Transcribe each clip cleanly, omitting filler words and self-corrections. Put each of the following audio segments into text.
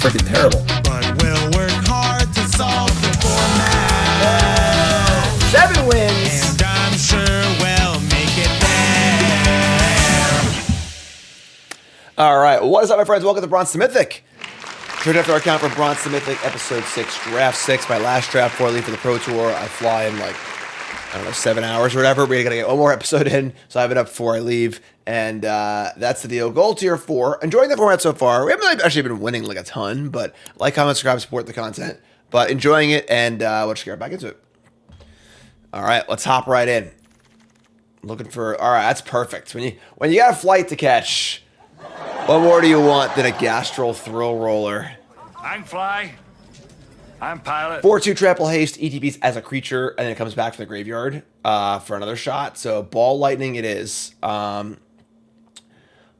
freaking terrible. But we'll work hard to solve the format. 7 wins. And I'm sure we'll make it there. All right, what is up, my friends? Welcome to Bronze to Mythic. Turn after our account for Bronze to Mythic, episode 6, draft 6. My last draft before I leave for the Pro Tour. I fly in like, I don't know, 7 hours or whatever. We're gonna get one more episode in, so I have it up before I leave. And that's the deal. Gold tier 4. Enjoying the format so far. We haven't actually been winning like a ton, but like, comment, subscribe, support the content. But enjoying it, and we'll just get back into it. All right, let's hop right in. Looking for, all right, that's perfect. When you got a flight to catch, what more do you want than a Gastral Thrill Roller? I can fly. I'm pilot. 4/2 trample haste, ETBs as a creature, and then it comes back from the graveyard for another shot. So Ball Lightning it is.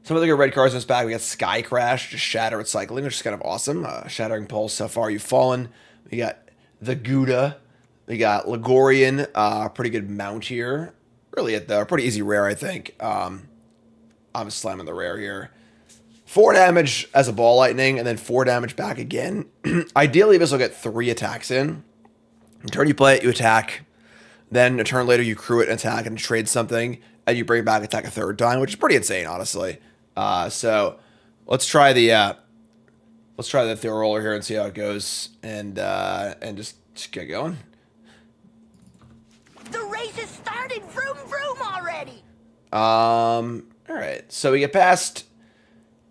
Some of the good red cards in this bag. We got Sky Crash, just Shatter Recycling, which is kind of awesome. Shattering Pulse, How Far You've Fallen. We got the Gouda. We got Ligorian, pretty good mount here. Really, a pretty easy rare, I think. I'm slamming the rare here. 4 damage as a Ball Lightning, and then 4 damage back again. Ideally, this will get 3 attacks in. The turn you play it, you attack. Then a turn later, you crew it and attack and trade something, and you bring it back, attack a 3rd time, which is pretty insane, honestly. So let's try the Thrill Roller here and see how it goes, and just get going. The race has started. Vroom vroom already. All right, so we get past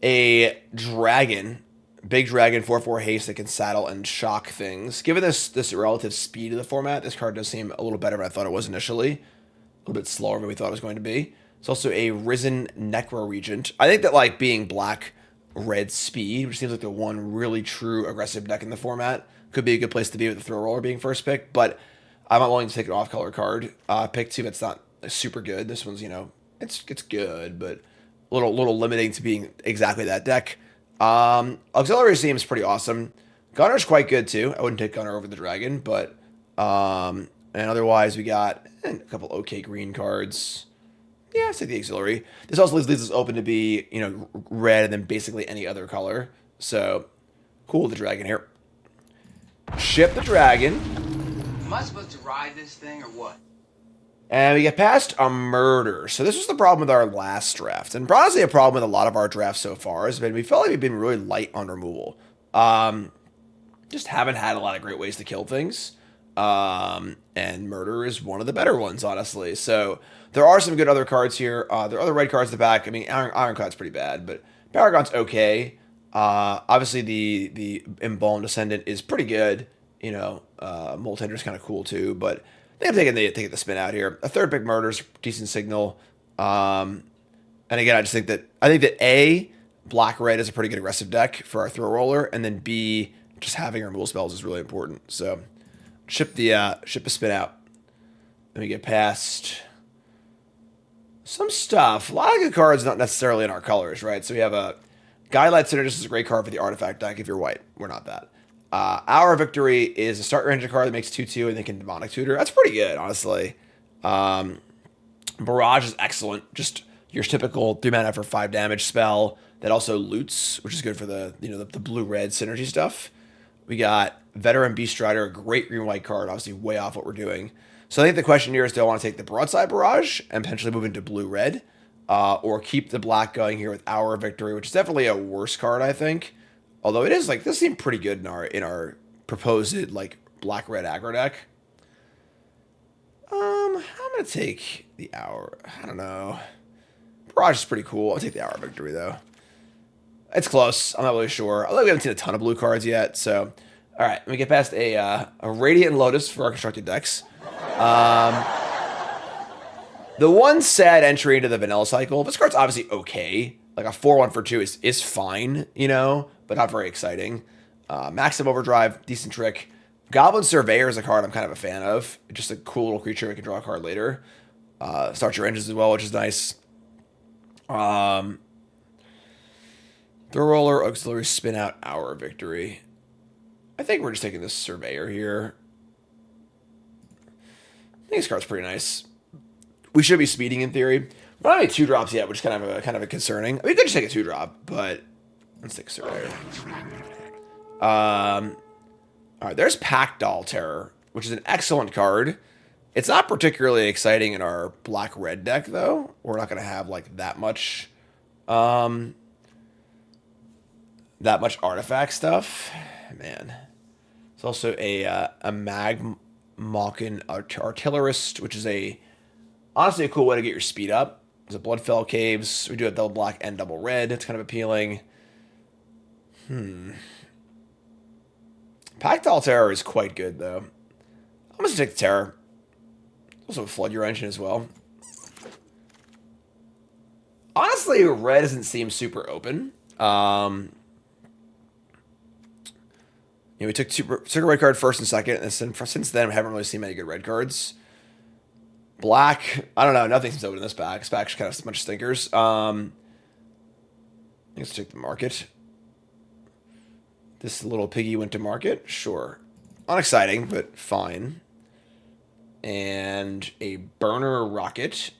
a dragon, big dragon, 4/4 haste that can saddle and shock things. Given this relative speed of the format, this card does seem a little better than I thought it was initially. A little bit slower than we thought it was going to be. It's also a Risen Necro Regent. I think that like being black, red speed, which seems like the one really true aggressive deck in the format, could be a good place to be with the Throw Roller being first pick. But I'm not willing to take an off-color card pick too. That's not super good. This one's, you know, it's good, but a little limiting to being exactly that deck. Auxiliary seems pretty awesome. Gunner's quite good too. I wouldn't take Gunner over the Dragon, but and otherwise we got a couple okay green cards. Yeah, I'd say the Auxiliary. This also leaves us open to be, you know, red and then basically any other color. So cool, the Dragon here. Ship the Dragon. Am I supposed to ride this thing or what? And we get past a Murder. So this was the problem with our last draft. And honestly, a problem with a lot of our drafts so far has been we felt like we've been really light on removal. Just haven't had a lot of great ways to kill things. And Murder is one of the better ones, honestly. So there are some good other cards here. There are other red cards in the back. I mean, Ironclad's pretty bad, but Paragon's okay. Obviously, the Embalmed Descendant is pretty good. You know, Molt Tender's kind of cool too, but I think I'm taking the spin out here. A 3rd pick Murder's decent signal. And again, I think that A, black red is a pretty good aggressive deck for our Throw Roller, and then B, just having our removal spells is really important. So ship a spin out. Then we get past some stuff. A lot of good cards, not necessarily in our colors, right? So we have a Guidelight Synergist is a great card for the artifact deck if you're white. We're not that. Our Victory is a start range card that makes 2/2 and they can Demonic Tutor. That's pretty good, honestly. Barrage is excellent. Just your typical 3 mana for 5 damage spell that also loots, which is good for the blue-red synergy stuff. We got Veteran Beast Rider, a great green-white card, obviously way off what we're doing. So I think the question here is, do I want to take the Broadside Barrage and potentially move into blue-red, or keep the black going here with Our Victory, which is definitely a worse card, I think. Although it is like, this seemed pretty good in our proposed like black-red aggro deck. I'm gonna take the Hour. I don't know. Barrage is pretty cool. I'll take the Hour Victory though. It's close. I'm not really sure. Although we haven't seen a ton of blue cards yet. So, all right, we get past a Radiant Lotus for our constructed decks. The one sad entry into the vanilla cycle. This card's obviously okay. Like a 4/1 for 2 is fine, you know, but not very exciting. Maximum Overdrive, decent trick. Goblin Surveyor is a card I'm kind of a fan of. Just a cool little creature. We can draw a card later. Start your engines as well, which is nice. Throw Roller, Auxiliary, spin out Our Victory. I think we're just taking this Surveyor here. I think this card's pretty nice. We should be speeding in theory. We're not having 2-drops yet, which is kind of a concerning. I mean, we could just take a 2-drop, but let's take a Surveyor. All right, there's Packdoll Terror, which is an excellent card. It's not particularly exciting in our black-red deck, though. We're not going to have, like, that much artifact stuff. Man. It's also a Mag-Mockin Artillerist, which is honestly a cool way to get your speed up. There's a Bloodfell Caves. We do have double black and double red. It's kind of appealing. Packdoll Terror is quite good, though. I'm going to take the Terror. Also flood your engine as well. Honestly, red doesn't seem super open. We took a red card first and second, and since then, we haven't really seen many good red cards. Black, I don't know. Nothing seems open in this pack. This pack's kind of a bunch of stinkers. Let's take the market. This little piggy went to market. Sure. Unexciting, but fine. And a burner rocket,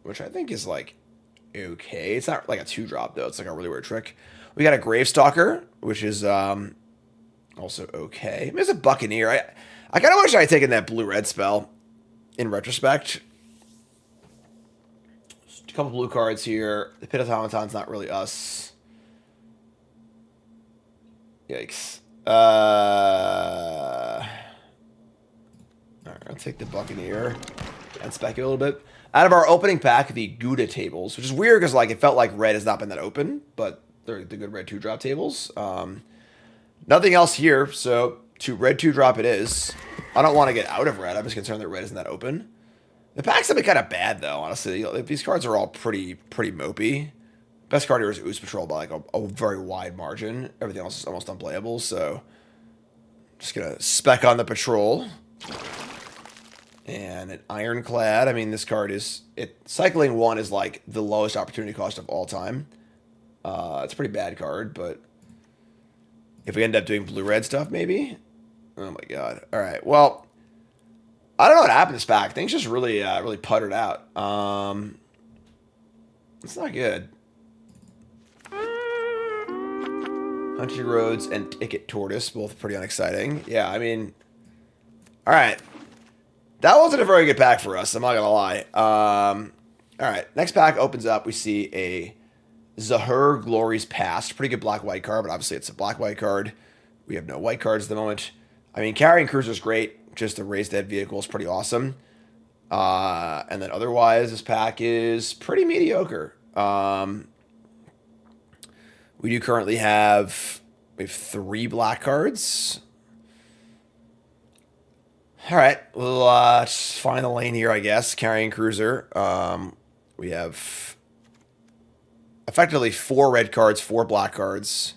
which I think is like okay. It's not like a 2-drop though. It's like a really weird trick. We got a Gravestalker, which is also okay. I mean, it's a Buccaneer. I kind of wish I had taken that blue-red spell in retrospect. Just a couple blue cards here. The Pit Automaton's not really us. Yikes. Alright, I'll take the Buccaneer and spec it a little bit. Out of our opening pack, the Gouda tables, which is weird because like it felt like red has not been that open, but they're the good red 2-drop tables. Nothing else here, so red 2-drop it is. I don't want to get out of red. I'm just concerned that red isn't that open. The packs have been kind of bad though, honestly. These cards are all pretty mopey. Best card here is Ooze Patrol by like a very wide margin. Everything else is almost unplayable, so just gonna spec on the Patrol. And an Ironclad. I mean, this card is cycling 1 is like the lowest opportunity cost of all time. It's a pretty bad card, but if we end up doing blue-red stuff, maybe. Oh my god! All right, well, I don't know what happened this pack. Things just really puttered out. It's not good. Country Roads and Ticket Tortoise, both pretty unexciting. Yeah, I mean, all right. That wasn't a very good pack for us, I'm not going to lie. All right, next pack opens up. We see a Zahur Glory's Past. Pretty good black-white card, but obviously it's a black-white card. We have no white cards at the moment. I mean, Carrying Cruiser's great. Just the Raised Dead vehicle is pretty awesome. And then otherwise, this pack is pretty mediocre. We do currently have 3 black cards. All right, we'll just find the lane here, I guess. Carrying Cruiser. We have effectively 4 red cards, 4 black cards.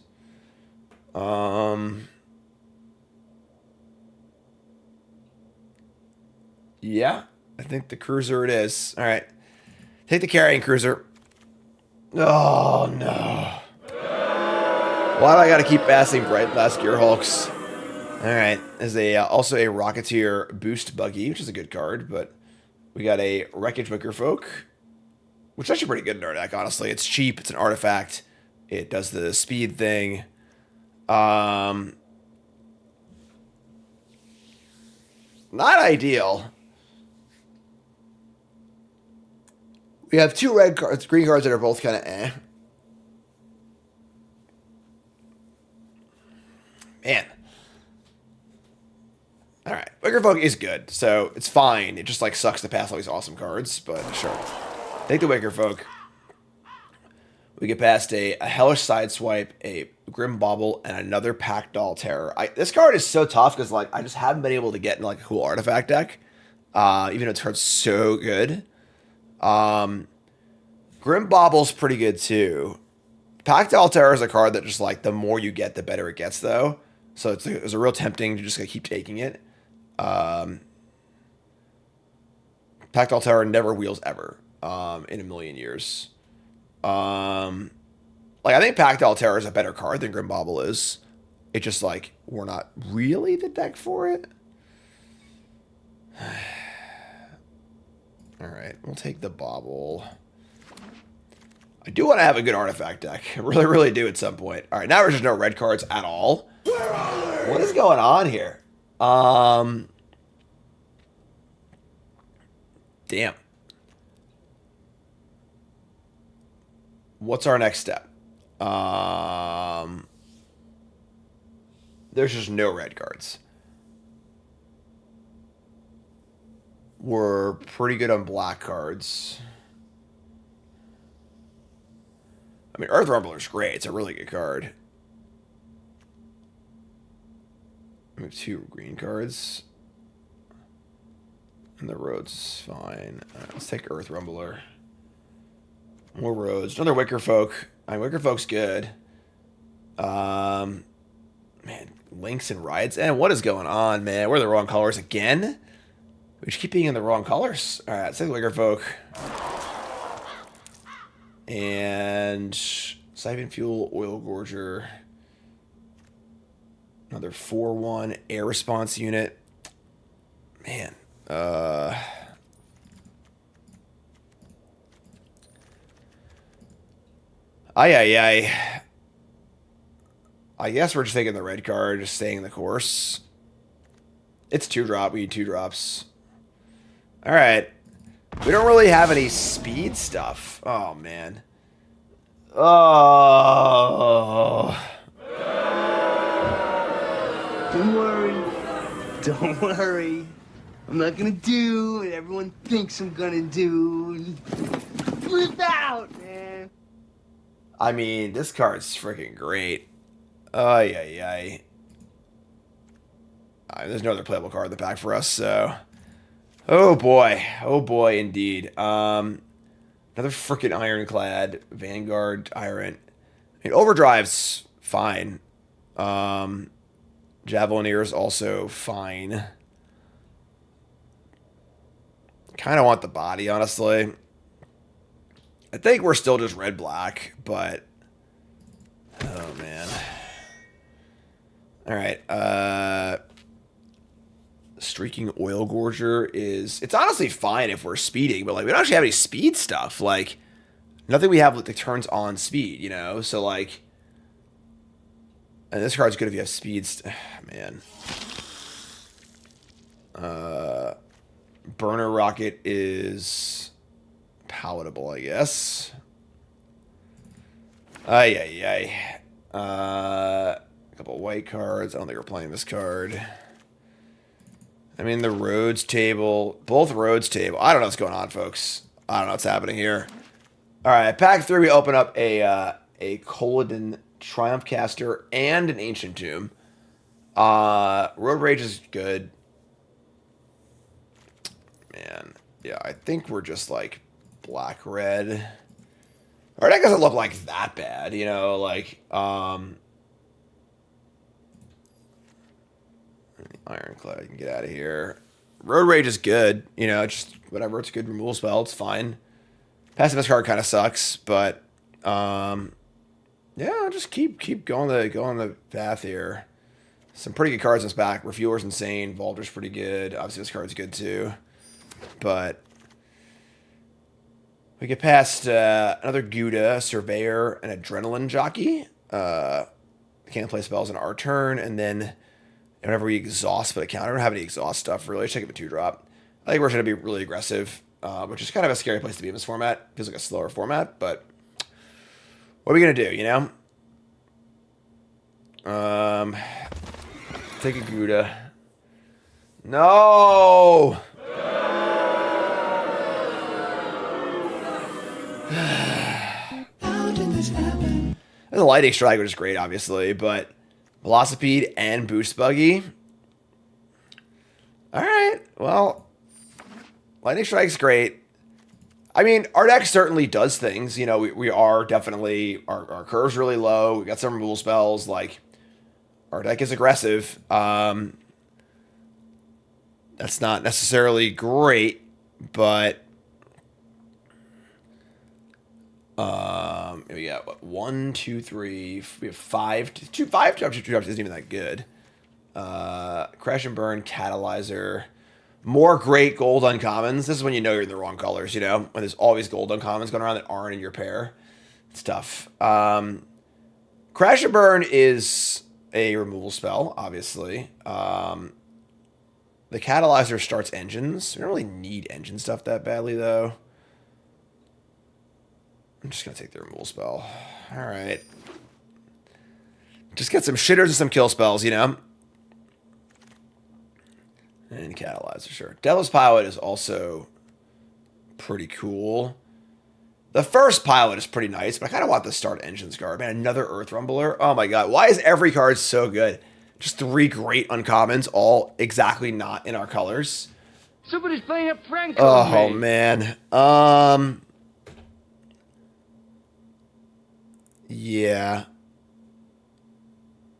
Yeah, I think the Cruiser it is. All right, take the Carrying Cruiser. Oh no. Why do I got to keep passing Bright Blast Gearhulks? Alright, there's also a Rocketeer Boost Buggy, which is a good card, but we got a Wreckage Wickerfolk, which is actually pretty good in our deck, honestly. It's cheap, it's an artifact, it does the speed thing. Not ideal. We have 2 green cards that are both kind of eh. Man. Alright, Wickerfolk is good, so it's fine. It just, like, sucks to pass all these awesome cards, but sure. Take the Wickerfolk. We get past a Hellish Sideswipe, a Grim Bauble, and another Packdoll Terror. This card is so tough because, like, I just haven't been able to get in, like, a cool artifact deck. Even though this card's so good. Grim Bauble's pretty good, too. Packdoll Terror is a card that just, like, the more you get, the better it gets, though. So it's a real tempting to just keep taking it. Packdoll Terror never wheels ever in a million years. I think Packdoll Terror is a better card than Grim Bauble is. It's just like we're not really the deck for it. All right, we'll take the Bauble. I do want to have a good artifact deck. I really, really do at some point. All right, now there's just no red cards at all. What is going on here? Damn. What's our next step? There's just no red cards. We're pretty good on black cards. I mean, Earth Rumbler's great. It's a really good card. We have 2 green cards. And the road's fine. Let's take Earth Rumbler. More roads. Another Wicker Folk. I mean, Wicker Folk's good. Man, Links and Rides. And what is going on, man? We're the wrong colors again? We just keep being in the wrong colors. All right, let's take the Wicker Folk. And Siphon Fuel, Oil Gorger. Another 4/1 air response unit. Man. I guess we're just taking the red card, just staying the course. It's 2-drop. We need 2 drops. All right. We don't really have any speed stuff. Oh, man. Oh. Don't worry. Don't worry. I'm not gonna do what everyone thinks I'm gonna do. Flip out, man. I mean, this card's freaking great. There's no other playable card in the pack for us, so... Oh boy, indeed. Another freaking Ironclad, Vanguard, Tyrant. I mean, Overdrive's fine. Javelinair's also fine. Kind of want the body, honestly. I think we're still just red-black, but... Oh, man. Alright, Streaking Oil Gorger is... It's honestly fine if we're speeding, but, like, we don't actually have any speed stuff. Like, nothing we have that turns on speed, you know? So, like... And this card's good if you have speed... Man. Burner Rocket is... palatable, I guess. A couple white cards. I don't think we're playing this card. I mean, the roads table. Both roads table. I don't know what's going on, folks. I don't know what's happening here. All right, pack 3, we open up a Colodon Triumph Caster and an Ancient Tomb. Road Rage is good. Man, yeah, I think we're just, like, black-red. Our deck doesn't look like that bad, you know, like, Ironclad, you can get out of here. Road Rage is good, you know, just whatever, it's a good removal spell, it's fine. Pacifist card kind of sucks, but, yeah, just keep going the path here. Some pretty good cards in this back. Refueler's insane, Vaulter's pretty good, obviously this card's good too, but... We get past another Gouda, Surveyor, and Adrenaline Jockey. Can't play spells on our turn, and then whenever we exhaust, but I don't have any exhaust stuff really. Just take up a 2-drop. I think we're going to be really aggressive, which is kind of a scary place to be in this format. Feels like a slower format, but what are we going to do, you know? Take a Gouda. No! How did this happen? There's a Lightning Strike, which is great, obviously, but Velocipede and Boost Buggy. Alright, well, Lightning Strike's great. I mean, our deck certainly does things. You know, we are definitely, our curve's really low. We got some removal spells. Like, our deck is aggressive. That's not necessarily great, but... we got what, 1, 2, 3. We have 5 drops. 2 drops isn't even that good. Crash and Burn, Catalyzer, more great gold uncommons. This is when you know you're in the wrong colors. You know, when there's always gold uncommons going around that aren't in your pair. It's tough. Crash and Burn is a removal spell, obviously. The Catalyzer starts engines. We don't really need engine stuff that badly, though. I'm just going to take the removal spell. All right. Just get some shitters and some kill spells, you know? And Catalyzer, sure. Devil's Pilot is also pretty cool. The first pilot is pretty nice, but I kind of want the start engines card. Man, another Earth Rumbler. Oh my god. Why is every card so good? Just 3 great uncommons, all exactly not in our colors. Somebody's playing a prank Oh on me. man. Yeah.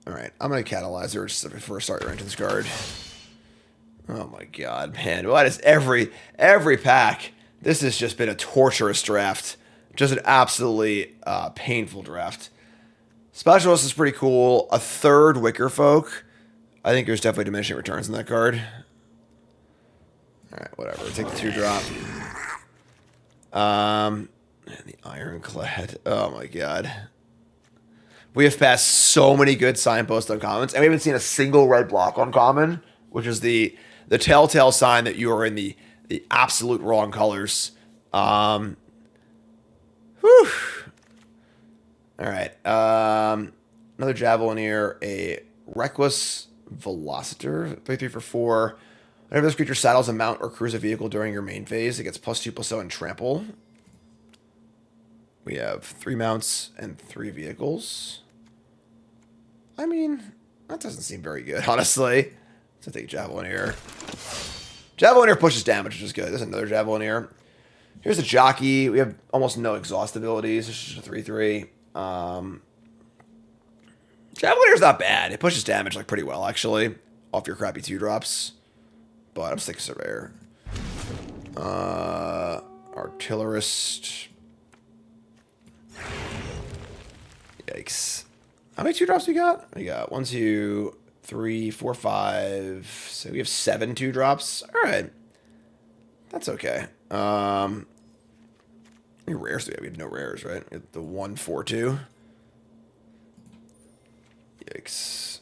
Alright, I'm gonna Catalyzer just for a start your engines card. Oh my god, man. What is every pack? This has just been a torturous draft. Just an absolutely painful draft. Specialist is pretty cool. A third Wicker Folk. I think there's definitely diminishing returns in that card. Alright, whatever. Take the 2-drop. And the Ironclad. Oh my god. We have passed so many good signpost uncommons, and we haven't seen a single red block uncommon, which is the telltale sign that you are in the absolute wrong colors. Whew. All right. Another Javelineer, a Reckless Velociter, 3/3 for 4. Whenever this creature saddles a mount or cruise a vehicle during your main phase, it gets +2/+0 and trample. We have 3 mounts and 3 vehicles. I mean, that doesn't seem very good, honestly. So take Javelineer. Javelineer pushes damage, which is good. There's another Javelineer. Here's a Jockey. We have almost no exhaust abilities. It's just a 3/3. Javelier's not bad. It pushes damage like pretty well, actually, off your crappy 2-drops. But I'm sticking Surveyor. Artillerist. Yikes. How many 2-drops we got? We got 1, 2, 3, 4, 5. So we have 7 2-drops. All right. That's okay. How many rares do we have? We have no rares, right? We have the 1, 4, 2. Yikes.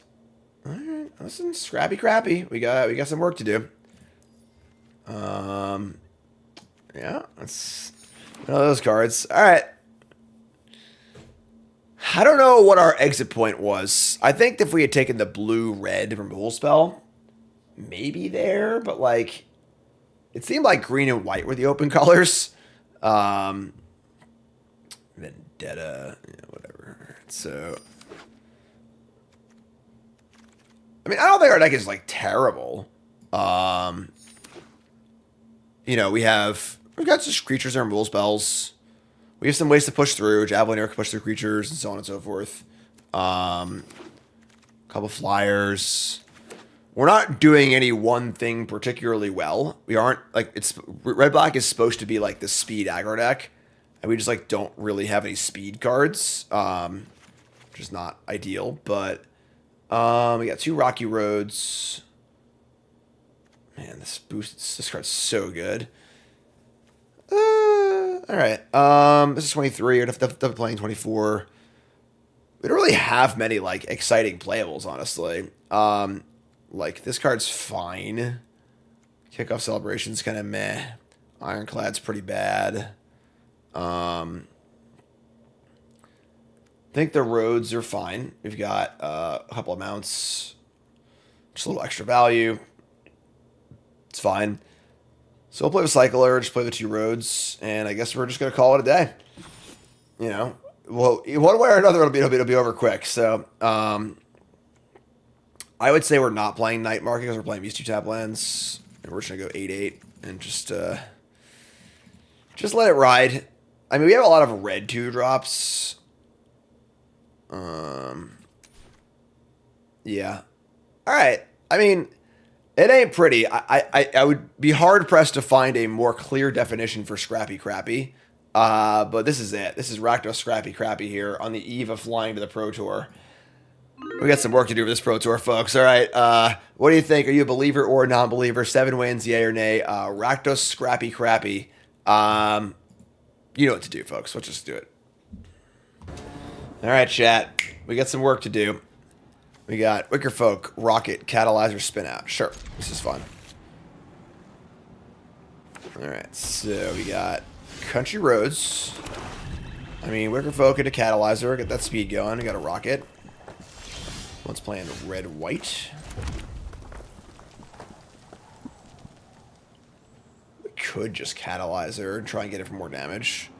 All right. Listen, scrappy crappy. We got some work to do. Yeah, that's one of those cards. All right. I don't know what our exit point was. I think if we had taken the blue-red removal spell, maybe there, but like, it seemed like green and white were the open colors. Vendetta, yeah, whatever. So, I mean, I don't think our deck is like terrible. You know, we've got just creatures and removal spells. We have some ways to push through. Javelineer can push through creatures and so on and so forth. Couple flyers. We're not doing any one thing particularly well. We aren't like red black is supposed to be like the speed aggro deck, and we just like don't really have any speed cards, which is not ideal. But we got 2 Rocky Roads. Man, this card's so good. All right. This is 23. We're definitely playing 24. We don't really have many like exciting playables, honestly. Like this card's fine. Kickoff Celebration's kind of meh. Ironclad's pretty bad. I think the roads are fine. We've got a couple of mounts, just a little extra value. It's fine. So we'll play with Cycler, just play the 2 roads, and I guess we're just gonna call it a day. You know, well, one way or another, it'll be over quick. So I would say we're not playing Night Market because we're playing these 2 tap lands, and we're just gonna go 8/8 and just let it ride. I mean, we have a lot of red 2-drops. Yeah. All right. I mean, it ain't pretty. I would be hard pressed to find a more clear definition for Scrappy Crappy. But this is it. This is Rakdos Scrappy Crappy here on the eve of flying to the Pro Tour. We got some work to do with this Pro Tour, folks. All right. What do you think? Are you a believer or a non-believer? 7 wins, yay or nay? Rakdos Scrappy Crappy. You know what to do, folks. Let's just do it. All right, chat. We got some work to do. We got Wicker Folk, Rocket, Catalyzer, Spin Out. Sure, this is fun. Alright, so we got Country Roads. I mean, Wicker Folk into Catalyzer, get that speed going. We got a Rocket. One's playing red-white. We could just Catalyzer and try and get it for more damage.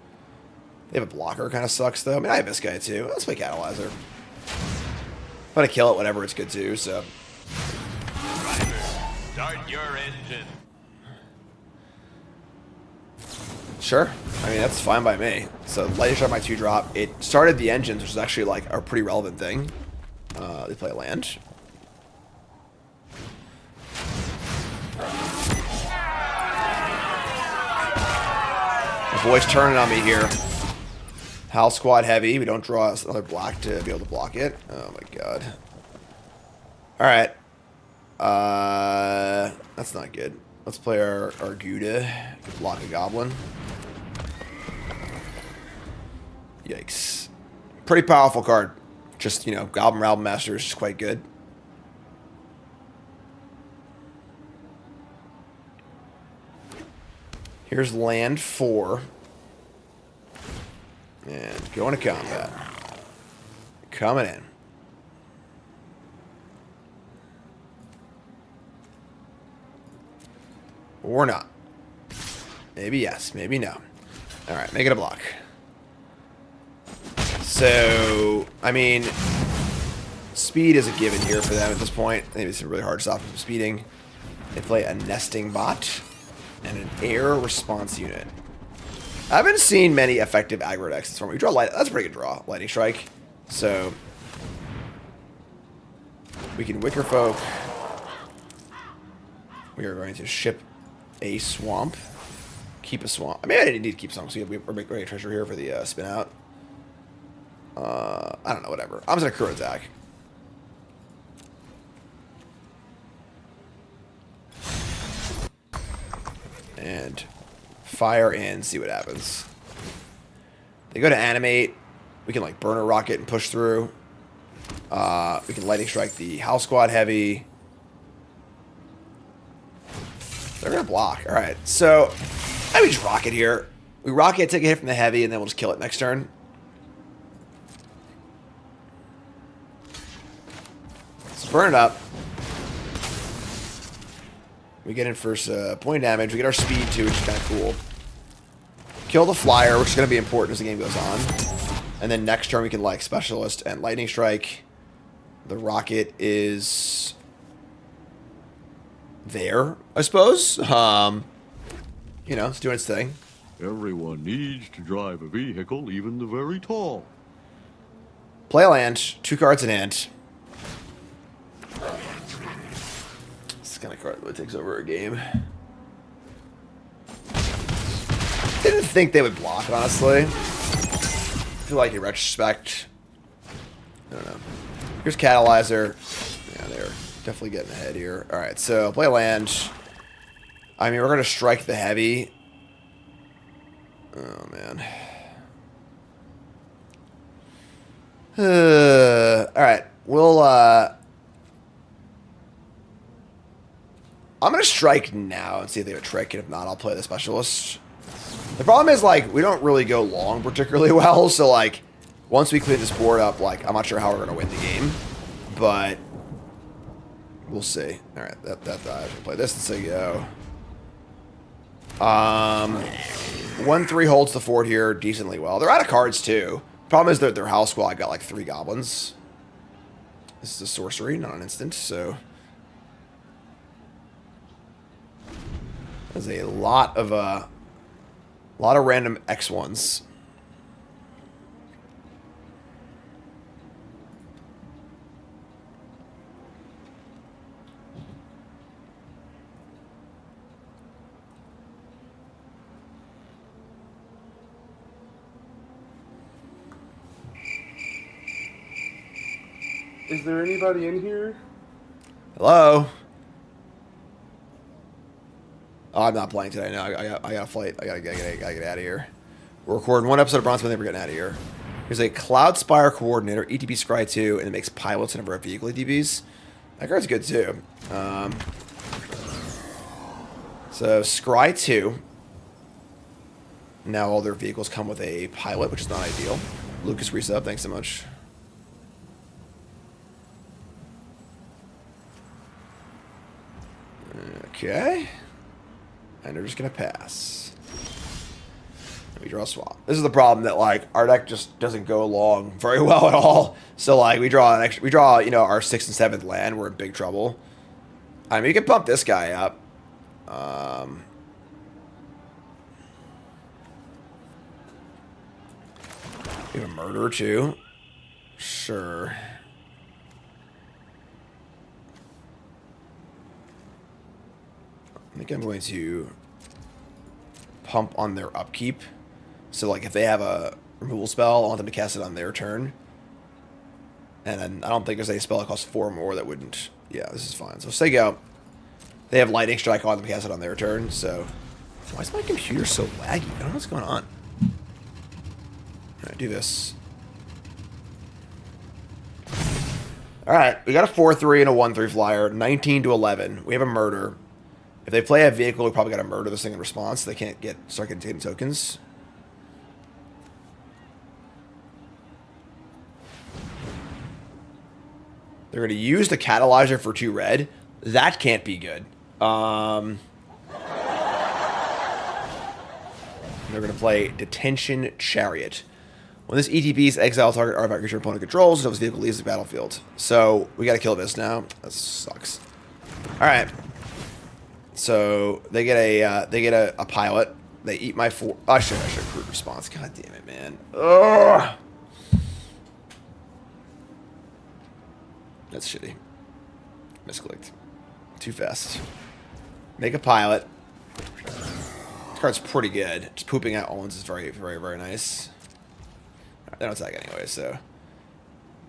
They have a blocker, kind of sucks though. I mean, I have this guy too. Let's play Catalyzer. I'm gonna kill it whenever it's good too, so. Driver, start your engine. Sure. I mean, that's fine by me. So, Lightning Strike my 2-drop. It started the engines, which is actually like a pretty relevant thing. They play a land. My boy's turning on me here. Howl Squad heavy. We don't draw another black to be able to block it. Oh my god. Alright. That's not good. Let's play our Gouda. Block a goblin. Yikes. Pretty powerful card. Just, you know, Goblin Realm Master is just quite good. Here's land 4. And going to combat. Coming in. Or not. Maybe yes, maybe no. Alright, make it a block. So, I mean, speed is a given here for them at this point. I think it's really hard to stop them from speeding. They play a nesting bot and an air response unit. I haven't seen many effective aggro decks this format. We draw light. That's a pretty good draw, Lightning Strike. So we can Wicker Folk. We are going to ship a swamp. Keep a swamp. I mean, I didn't need to keep swamp. So we're making a treasure here for the spin out. I don't know. Whatever. I'm just gonna crew attack. And fire and see what happens. They go to animate. We can like burn a rocket and push through. We can Lightning Strike the Howl Squad heavy. They're gonna block. All right, so I would just rocket here. We rocket, take a hit from the heavy, and then we'll just kill it next turn. Let's burn it up. We get in first point damage. We get our speed too, which is kind of cool. Kill the flyer, which is going to be important as the game goes on. And then next turn we can like Specialist and Lightning Strike. The rocket is there, I suppose. You know, it's doing its thing. Everyone needs to drive a vehicle, even the very tall. Play a land, 2 cards in hand. This kind of card that takes over a game. Didn't think they would block, honestly. I feel like in retrospect, I don't know. Here's Catalyzer. Yeah, they're definitely getting ahead here. All right, so play land. I mean, we're gonna strike the heavy. Oh man. All right, we'll. I'm gonna strike now and see if they have a trick, and if not, I'll play the Specialist. The problem is, like, we don't really go long particularly well, so, like, once we clean this board up, like, I'm not sure how we're going to win the game, but we'll see. All right, that dies. We'll play this and say go. 1-3 holds the fort here decently well. They're out of cards, too. Problem is that their house squad got, like, 3 goblins. This is a sorcery, not an instant, so there's a lot of random X1s. Is there anybody in here? Hello? Oh, I'm not playing today. No, I got a flight. I gotta get out of here. We're recording 1 episode of Bronze, but then we're getting out of here. There's a Cloud Spire Coordinator, ETB Scry 2, and it makes pilots whenever a vehicle ETBs. That card's good too. So Scry 2. Now all their vehicles come with a pilot, which is not ideal. Lucas resub, thanks so much. Okay. And they're just going to pass. We draw a swap. This is the problem that, like, our deck just doesn't go along very well at all. So, like, we draw, you know, our 6th and 7th land. We're in big trouble. I mean, we can pump this guy up. We have a murder, too. Sure. I think I'm going to pump on their upkeep. So, like, if they have a removal spell, I want them to cast it on their turn. And then I don't think there's any spell that costs 4 more that wouldn't... Yeah, this is fine. So, say go. They have Lightning Strike, I want them to cast it on their turn, so... Why is my computer so laggy? I don't know what's going on. Alright, do this. Alright, we got a 4-3 and a 1-3 flyer. 19 to 11. We have a murder. If they play a vehicle, we probably got to murder this thing in response. So they can't start getting tokens. They're going to use the catalyzer for 2 red. That can't be good. They're going to play Detention Chariot. When this ETBs exile target artifact creature opponent controls until this vehicle leaves the battlefield. So we got to kill this now. That sucks. All right. So they get a pilot. They eat my 4. I should crude response. God damn it, man. Ugh. That's shitty. Misclicked. Too fast. Make a pilot. This card's pretty good. Just pooping out Owens is very, very, very nice. Right, they don't attack anyway, so.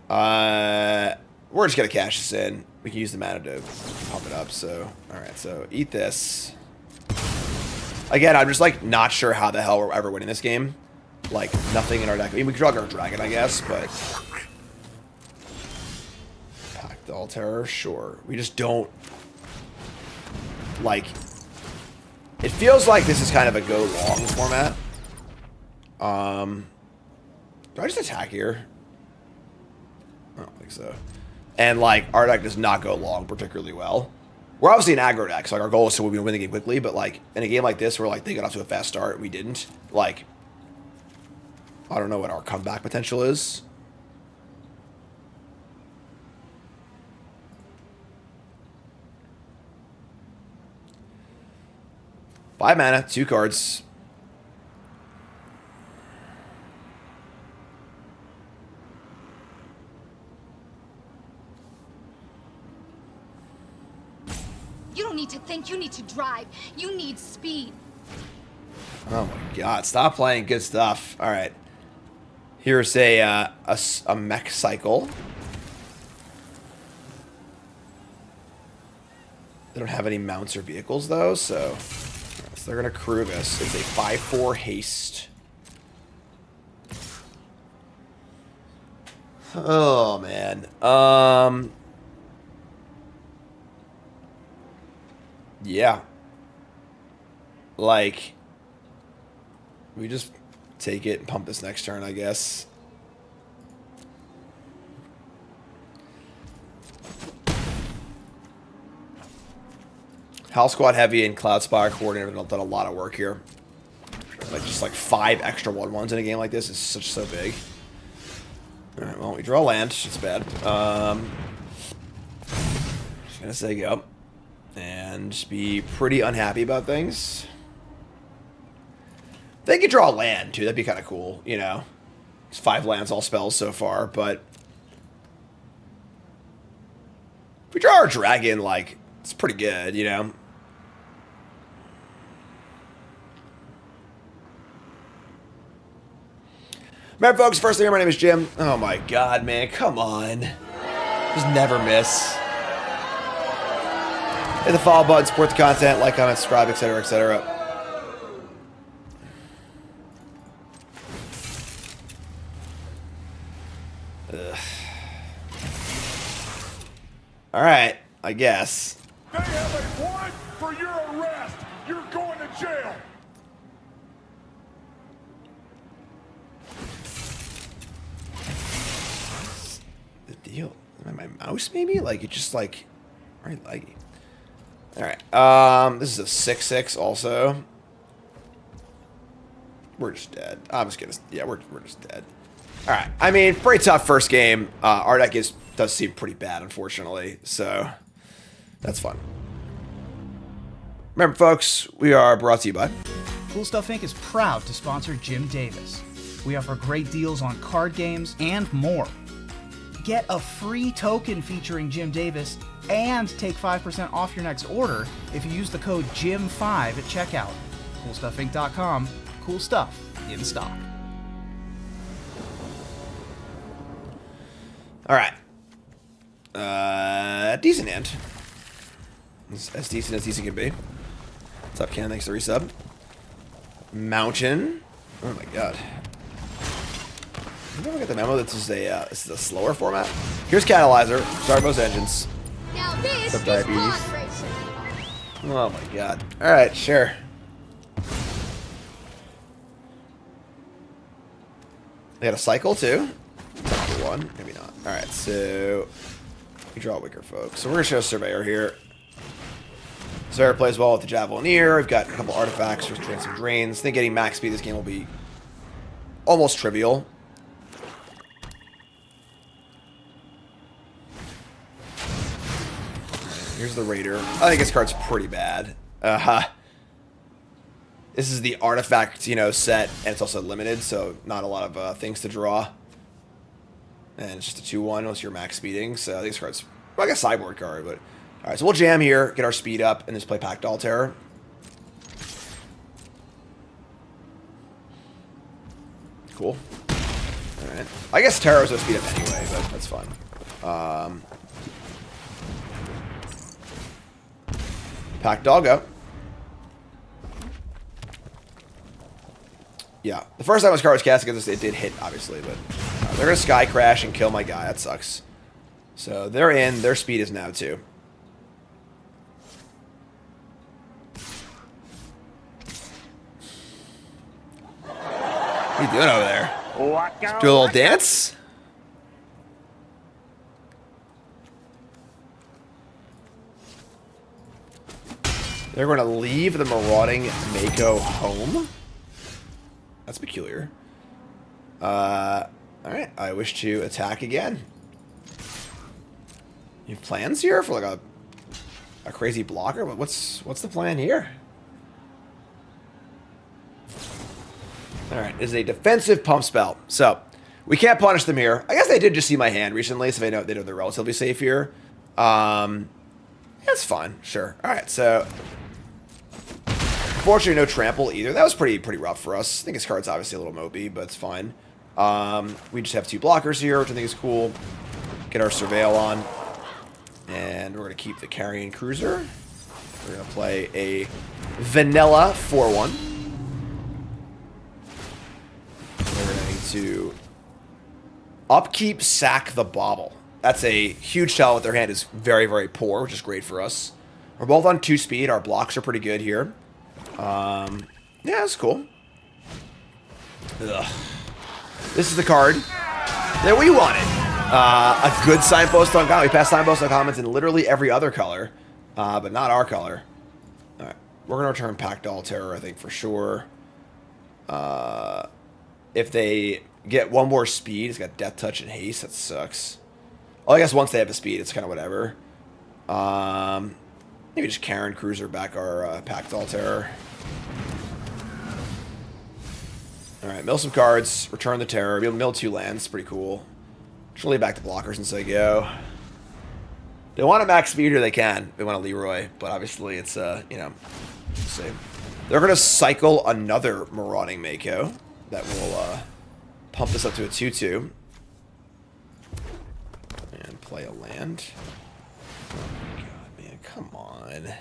We're just gonna cash this in. We can use the mana to pump it up, so. Alright, so eat this. Again, I'm just like not sure how the hell we're ever winning this game. Like, nothing in our deck. I mean, we could draw our dragon, I guess, but. Pact the All Terror, sure. We just don't. Like, it feels like this is kind of a go long format. Do I just attack here? I don't think so. And like, our deck does not go long particularly well. We're obviously an aggro deck, so like our goal is to win the game quickly, but like in a game like this where like they got off to a fast start and we didn't, like, I don't know what our comeback potential is. Five mana, 2 cards. You don't need to think, you need to drive. You need speed. Oh my god, stop playing good stuff. Alright. Here's a mech cycle. They don't have any mounts or vehicles though, so they're gonna crew this. It's a 5/4 haste. Oh man. Yeah. Like, we just take it and pump this next turn, I guess. House Squad Heavy and Cloud Spire Coordinator have done a lot of work here. Like, just like 5 extra 1/1s in a game like this is so big. Alright, well, we draw land. It's bad. Just gonna say go. And be pretty unhappy about things. They could draw a land, too. That'd be kind of cool, you know. It's 5 lands, all spells so far, but... if we draw our dragon, like, it's pretty good, you know. Remember, folks, first thing, my name is Jim. Oh my god, man, come on. Just never miss. Hit the follow button, support the content, like, comment, subscribe, etc., etc. All right, I guess. They have a warrant for your arrest. You're going to jail. The deal? My mouse maybe? Like it just like very laggy. All right. This is a 6/6 also. We're just dead. I'm just gonna. Yeah, we're just dead. All right. I mean, pretty tough first game. Our deck does seem pretty bad, unfortunately. So that's fun. Remember, folks, we are brought to you by Cool Stuff Inc. is proud to sponsor Jim Davis. We offer great deals on card games and more. Get a free token featuring Jim Davis and take 5% off your next order if you use the code JIM5 at checkout. CoolStuffInc.com. Cool stuff in stock. All right. Decent hand. As decent as decent can be. What's up, Ken? Thanks for the resub. Mountain. Oh my god. Did you ever get the memo that this is a slower format? Here's Catalyzer. Start most engines. Now this What's up, is diabetes? pod racing. Oh my god. Alright, sure. They got a cycle too. Cycle 1. Maybe not. Alright, so we draw Wicker Folk. So we're gonna show Surveyor here. Surveyor plays well with the Javelineer. We've got a couple artifacts for some drains. I think getting max speed this game will be almost trivial. Here's the Raider. I think this card's pretty bad. This is the artifact, you know, set, and it's also limited, so not a lot of things to draw. And it's just a 2/1 once you're max speeding, so I think this card's like a sideboard card, but... Alright, so we'll jam here, get our speed up, and just play Pact Terror. Cool. Alright. I guess Terror's no speed up anyway, but that's fun. Pact Doggo. Yeah. The first time this card was cast against us, it did hit, obviously, but... they're going to Sky Crash and kill my guy. That sucks. So, they're in. Their speed is now 2. What are you doing over there? Do a little dance? They're going to leave the Marauding Mako home? That's peculiar. Alright, I wish to attack again. You have plans here for like a crazy blocker? But what's the plan here? Alright, is a defensive pump spell. So, we can't punish them here. I guess they did just see my hand recently, so they know they're relatively safe here. That's fine, sure. Alright, so... Unfortunately, no trample either. That was pretty rough for us. I think his card's obviously a little mopey, but it's fine. We just have 2 blockers here, which I think is cool. Get our Surveil on. And we're going to keep the Carrion Cruiser. We're going to play a vanilla 4/1. We're going to upkeep, sack the Bauble. That's a huge tell with their hand is very, very poor, which is great for us. We're both on 2 speed. Our blocks are pretty good here. Yeah, that's cool. Ugh. This is the card that we wanted. A good signpost on comment. We passed signpost on comments in literally every other color, but not our color. All right, we're gonna return Pact Terror, I think for sure. If they get 1 more speed, it's got Death Touch and Haste. That sucks. Well, I guess once they have the speed, it's kind of whatever. Maybe just Karen Cruiser back our Pact Terror. Alright, mill some cards, return the Terror, mill 2 lands, pretty cool. Just lay back the blockers and say go. They want a max speed or they can. They want a Leroy, but obviously it's, you know, we'll see. They're going to cycle another Marauding Mako that will pump this up to a 2/2. And play a land. Oh my god, man, come on.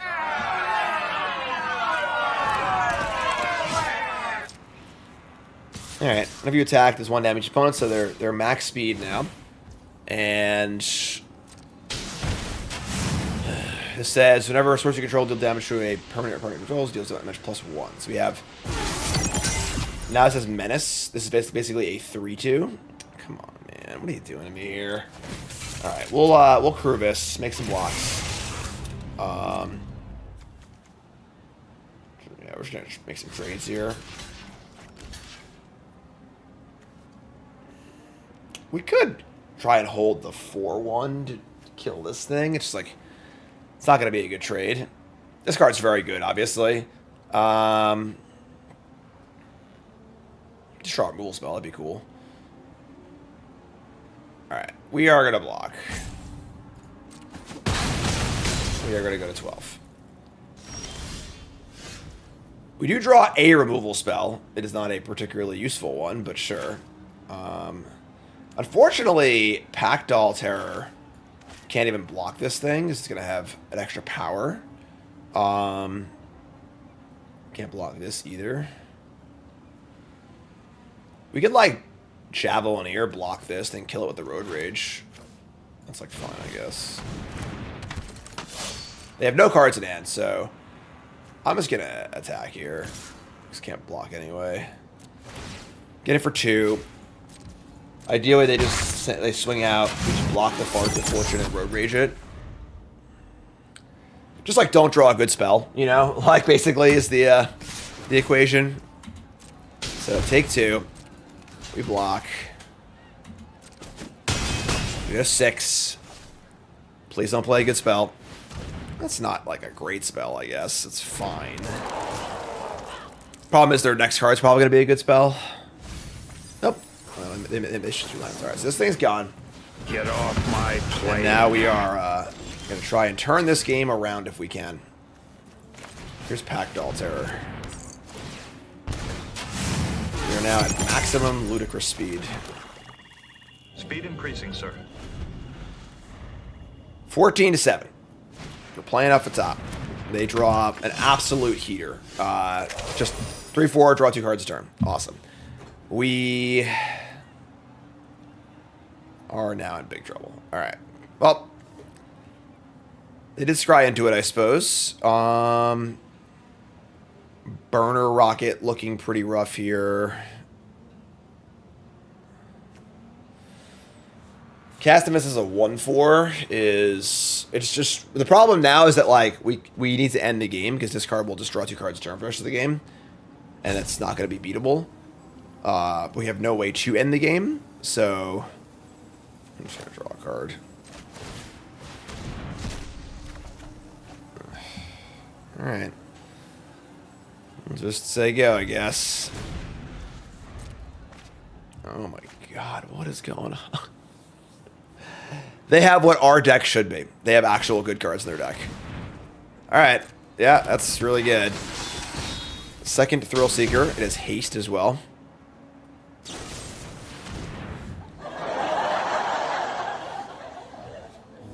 Alright, whenever you attack, there's 1 damage opponent, so they're max speed now. And It says whenever a source you control deal damage to a permanent or permanent controls, deals damage +1. So we have now it says menace. This is basically a 3/2. Come on, man, what are you doing to me here? All right, we'll crew this, make some blocks. Yeah, we're just gonna make some trades here. We could try and hold the 4/1 to kill this thing. It's just like, it's not going to be a good trade. This card's very good, obviously. Just draw a removal spell. That'd be cool. Alright. We are going to block. We are going to go to 12. We do draw a removal spell. It is not a particularly useful one, but sure. Unfortunately, Packdoll Terror can't even block this thing. It's going to have an extra power. Can't block this either. We could, like, Javelineer block this, then kill it with the Road Rage. That's, like, fine, I guess. They have no cards in hand, so I'm just going to attack here. Just can't block anyway. Get it for 2. Ideally, they swing out, we just block the Fart of Fortune and Road Rage it. Just like don't draw a good spell, you know? Like basically is the equation. So take 2. We block. We go 6. Please don't play a good spell. That's not like a great spell, I guess. It's fine. Problem is their next card's probably gonna be a good spell. Nope. They should do that. Alright, so this thing's gone. Get off my plane. And now we are going to try and turn this game around if we can. Here's Packdoll Terror. We are now at maximum ludicrous speed. Speed increasing, sir. 14-7. We're playing up the top. They draw up an absolute heater. Just 3/4, draw 2 cards a turn. Awesome. We are now in big trouble. Alright. Well, they did scry into it, I suppose. Burner Rocket looking pretty rough here. Castimus as a 1/4 is... It's just... The problem now is that, like, we need to end the game because this card will just draw 2 cards a turn for the rest of the game. And it's not going to be beatable. We have no way to end the game, so... I'm just going to draw a card. Alright. We'll just say go, I guess. Oh my god, what is going on? They have what our deck should be. They have actual good cards in their deck. Alright. Yeah, that's really good. Second Thrill Seeker. It has haste as well.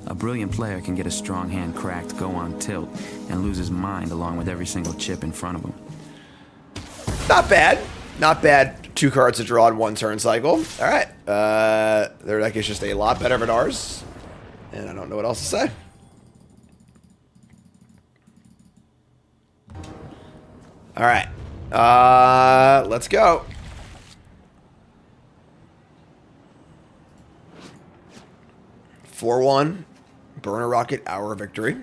A brilliant player can get a strong hand cracked, go on tilt, and lose his mind along with every single chip in front of him. Not bad. Not bad. 2 cards to draw in 1 turn cycle. Alright. Their deck is just a lot better than ours. And I don't know what else to say. Alright. Let's go. (4/1). Burner Rocket, Hour of Victory.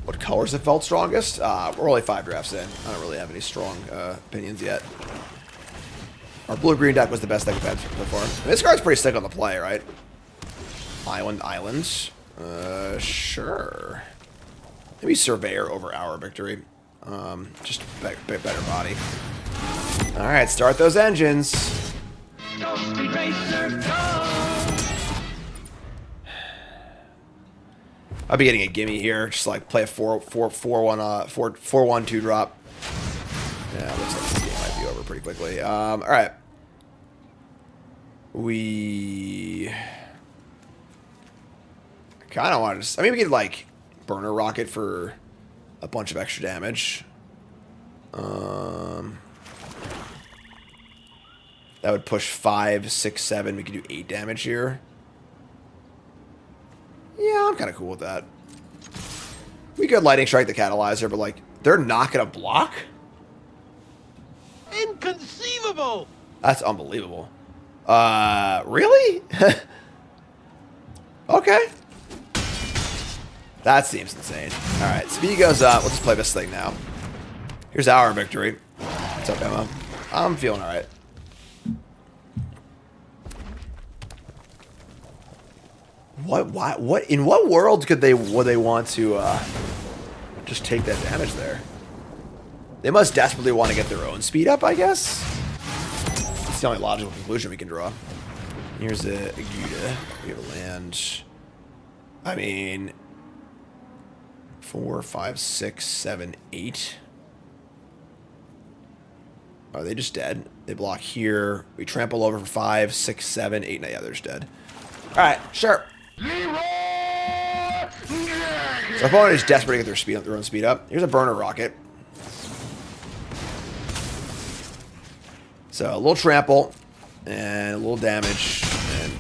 What colors have felt strongest? We're only 5 drafts in. I don't really have any strong opinions yet. Our blue-green deck was the best deck we've had so far. This card's pretty sick on the play, right? Islands. Sure. Maybe Surveyor over Hour of Victory. Just a better body. Alright, start those engines. I'll be getting a gimme here. Just like play a 4/1 2-drop. Yeah, looks like this game might be over pretty quickly. Alright. We kind of want to... I mean, we could like Burner Rocket for a bunch of extra damage. That would push 5, 6, 7. We could do 8 damage here. Yeah, I'm kind of cool with that. We could Lightning Strike the Catalyzer, but, like, they're not going to block? Inconceivable! That's unbelievable. Really? Okay. That seems insane. Alright, speed goes up. Let's play this thing now. Here's our victory. What's up, Emma? I'm feeling alright. What in what world would they want to just take that damage there? They must desperately want to get their own speed up, I guess. It's the only logical conclusion we can draw. Here's a Gouda. We have a land. I mean, 4, 5, 6, 7, 8. Are they just dead? They block here. We trample over for 5, 6, 7, 8. No, yeah, they're just dead. All right, sure. So our opponent is desperate to get their own speed up. Here's a burner rocket. So a little trample and a little damage. And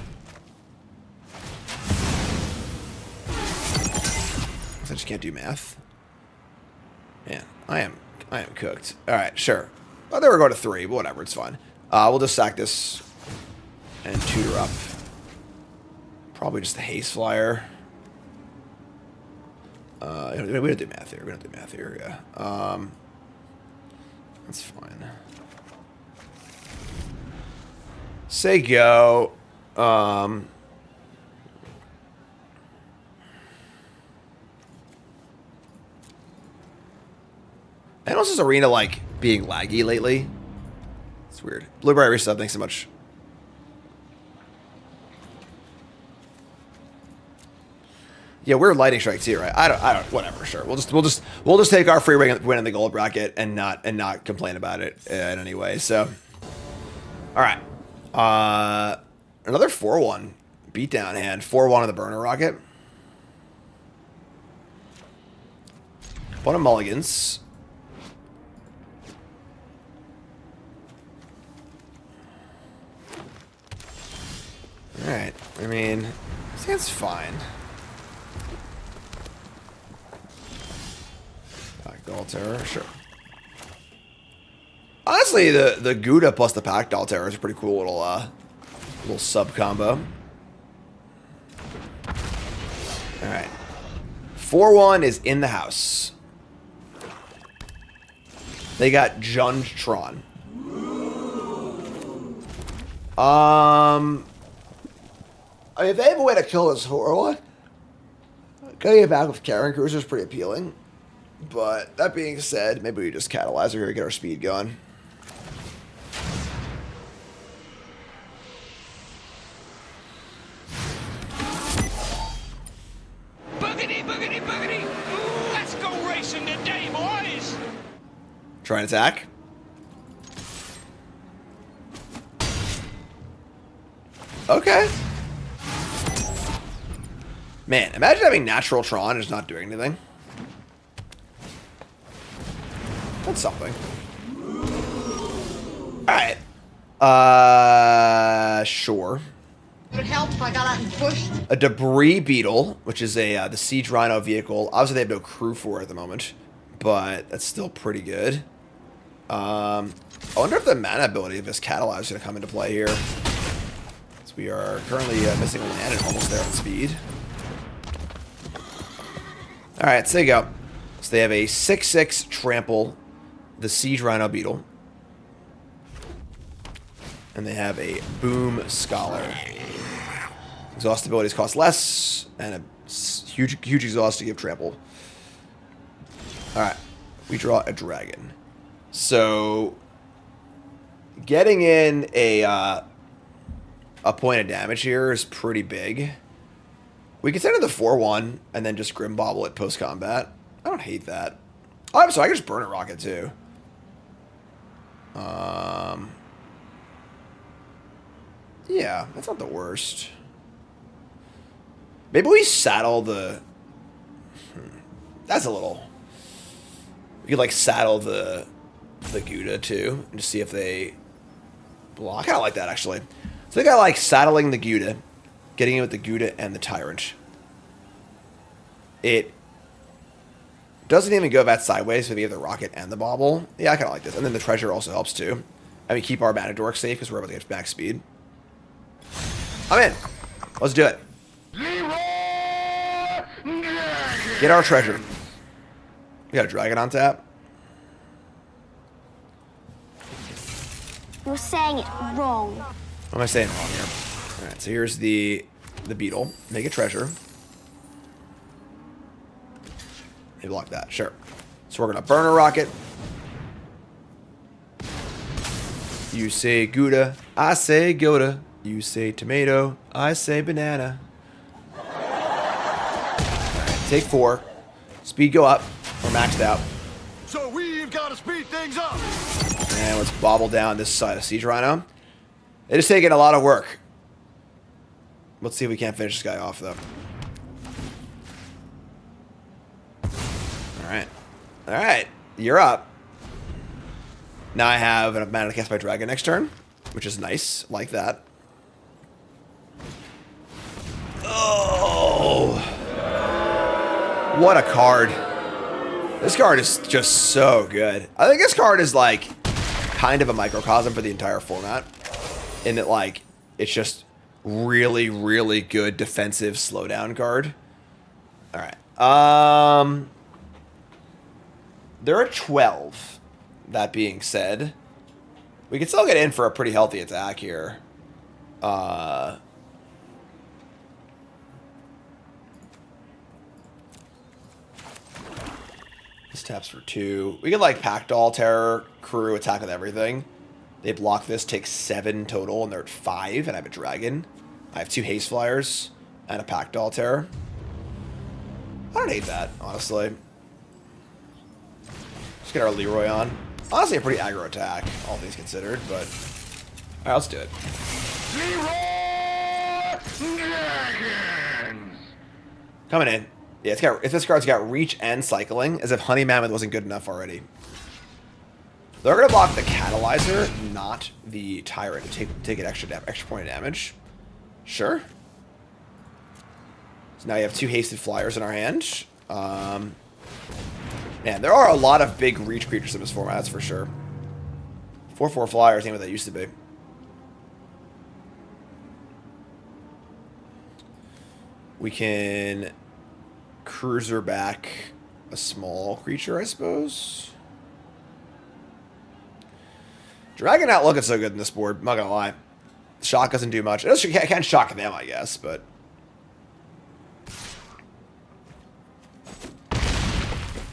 I just can't do math. Man, I am cooked. All right, sure. Oh, they were going to 3, but whatever, it's fine. We'll just sack this and tutor up. Probably just the haste flyer. We don't do math here. We don't do math here. Yeah. That's fine. Say go. And also this arena like being laggy lately. It's weird. Blueberry reset. Thanks so much. Yeah, we're Lightning Strike too, right? I don't. Whatever. Sure. We'll just take our free win in the gold bracket and not complain about it in any way. So, all right. Another 4-1 beatdown hand. 4-1 on the burner rocket. One of mulligans. All right. I mean, this hand's fine. Altair, sure. Honestly, the Gouda plus the Pact Altair is a pretty cool little sub combo. All right, 4-1 is in the house. They got Jundtron. I mean, if they have a way to kill this Horla, getting it back with Karen Cruiser is pretty appealing. But that being said, maybe we just Catalyzer here to get our speed going. Boogity, boogity, boogity! Ooh, let's go racing today, boys! Try and attack. Okay. Man, imagine having natural Tron and just not doing anything. That's something. Alright. Sure. Would it help if I got out and pushed? A Debris Beetle, which is the Siege Rhino vehicle. Obviously, they have no crew for it at the moment, but that's still pretty good. I wonder if the mana ability of this Catalyzer is going to come into play here. So we are currently missing a land and almost there on speed. Alright, so there you go. So they have a 6/6 trample, the Siege Rhino Beetle. And they have a Boom Scholar. Exhaust abilities cost less, and a huge exhaust to give trample. Alright, we draw a dragon. So, getting in a point of damage here is pretty big. We can send it the 4-1 and then just Grim Bobble it post-combat. I don't hate that. Oh, I'm sorry, I can just burn a rocket too. Yeah, that's not the worst. Maybe we saddle the... That's a little... We could, like, saddle the Gouda, too, and just see if they block. I kind of like that, actually. So I think I like saddling the Gouda, getting in with the Gouda and the Tyrant. It Doesn't even go that sideways, so we have the rocket and the bauble. Yeah, I kind of like this. And then the treasure also helps too. And we keep our mana dork safe because we're able to get back speed. I'm in. Let's do it. Get our treasure. We got a dragon on tap. You're saying it wrong. What am I saying wrong here? Alright, so here's the beetle. Make a treasure. Maybe block that, sure. So we're gonna burn a rocket. You say Gouda, I say Gouda. You say tomato, I say banana. Alright, take 4. Speed go up. We're maxed out. So we've got to speed things up. And let's bobble down this side of Siege Rhino. It is taking a lot of work. Let's see if we can't finish this guy off, though. Alright. Alright. You're up. Now I have enough mana to cast my dragon next turn, which is nice. Like that. Oh! What a card. This card is just so good. I think this card is, like, kind of a microcosm for the entire format. In that, like, it's just really, really good defensive slowdown card. Alright. There are 12. That being said, we can still get in for a pretty healthy attack here. This taps for 2. We can, like, Packdoll, Terror, Crew, attack with everything. They block this, take 7 total, and they're at 5, and I have a dragon. I have 2 haste flyers and a Packdoll Terror. I don't hate that, honestly. Let's get our Leroy on. Honestly, a pretty aggro attack, all things considered, but... Alright, let's do it. Coming in. Yeah, if this card's got reach and cycling, as if Honey Mammoth wasn't good enough already. They're going to block the Catalyzer, not the Tyrant, to take an extra point of damage. Sure. So now you have 2 hasted flyers in our hand. Man, there are a lot of big reach creatures in this format, that's for sure. 4/4 flyers ain't what that used to be. We can cruiser back a small creature, I suppose. Dragon not looking so good in this board, I'm not gonna lie. Shock doesn't do much. It can shock them, I guess, but...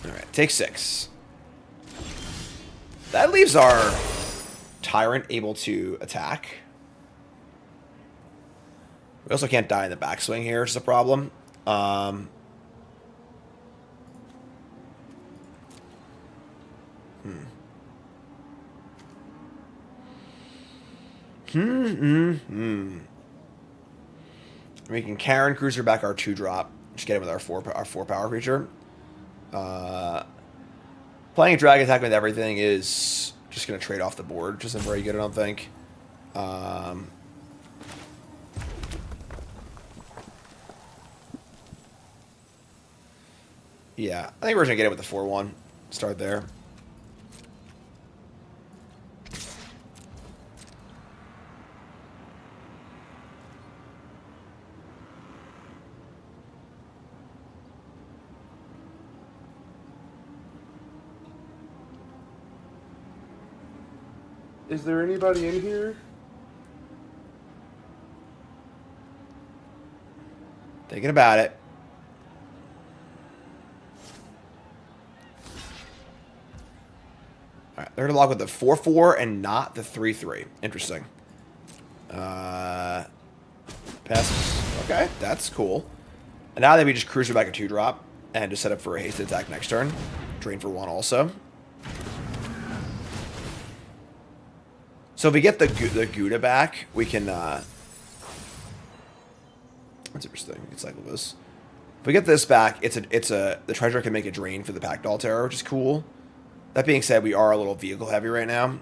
Alright, take 6. That leaves our Tyrant able to attack. We also can't die in the backswing here, which is a problem. We can Karen Cruiser back our 2-drop. Just get him with our 4 power creature. Playing a dragon attack with everything is just going to trade off the board, which isn't very good, I don't think. Yeah, I think we're just going to get it with the 4/1. Start there. Is there anybody in here? Thinking about it. Alright, they're going to lock with the 4/4 and not the 3/3. Interesting. Passes. Okay, that's cool. And now that we just cruise back a 2-drop and just set up for a hasted attack next turn. Drain for 1 also. So if we get the Gouda back, we can... That's interesting. We can cycle this. If we get this back, the treasure can make a drain for the Packdoll Terror, which is cool. That being said, we are a little vehicle heavy right now.